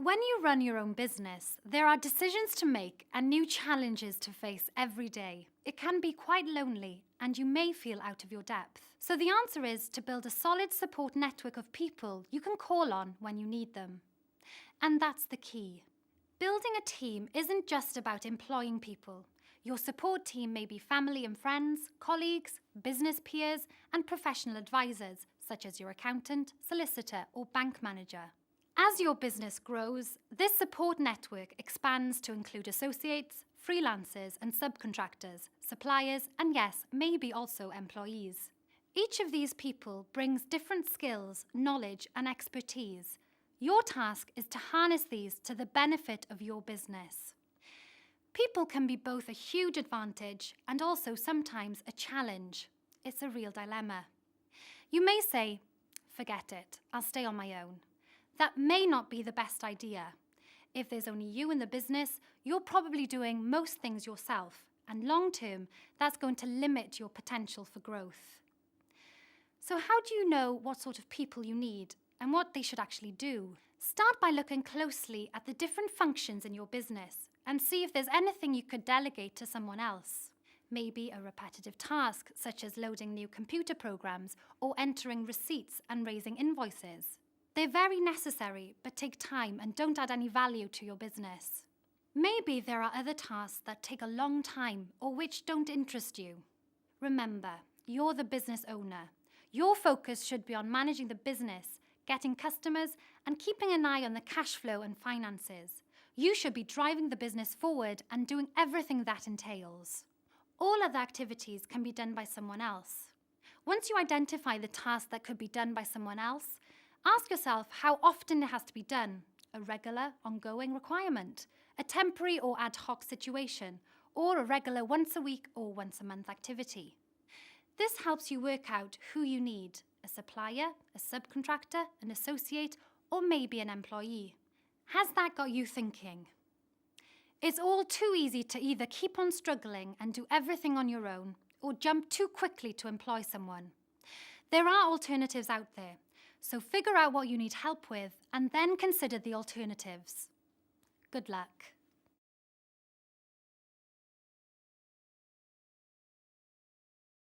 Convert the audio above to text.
When you run your own business, there are decisions to make and new challenges to face every day. It can be quite lonely and you may feel out of your depth. So the answer is to build a solid support network of people you can call on when you need them. And that's the key. Building a team isn't just about employing people. Your support team may be family and friends, colleagues, business peers, and professional advisors, such as your accountant, solicitor, or bank manager. As your business grows, this support network expands to include associates, freelancers and subcontractors, suppliers, and yes, maybe also employees. Each of these people brings different skills, knowledge, and expertise. Your task is to harness these to the benefit of your business. People can be both a huge advantage and also sometimes a challenge. It's a real dilemma. You may say, forget it, I'll stay on my own. That may not be the best idea. If there's only you in the business, you're probably doing most things yourself, and long term, that's going to limit your potential for growth. So how do you know what sort of people you need and what they should actually do? Start by looking closely at the different functions in your business and see if there's anything you could delegate to someone else. Maybe a repetitive task, such as loading new computer programs or entering receipts and raising invoices. They're very necessary, but take time and don't add any value to your business. Maybe there are other tasks that take a long time or which don't interest you. Remember, you're the business owner. Your focus should be on managing the business, getting customers, and keeping an eye on the cash flow and finances. You should be driving the business forward and doing everything that entails. All other activities can be done by someone else. Once you identify the task that could be done by someone else, ask yourself how often it has to be done, a regular, ongoing requirement, a temporary or ad hoc situation, or a regular once a week or once a month activity. This helps you work out who you need, a supplier, a subcontractor, an associate, or maybe an employee. Has that got you thinking? It's all too easy to either keep on struggling and do everything on your own, or jump too quickly to employ someone. There are alternatives out there. So figure out what you need help with and then consider the alternatives. Good luck.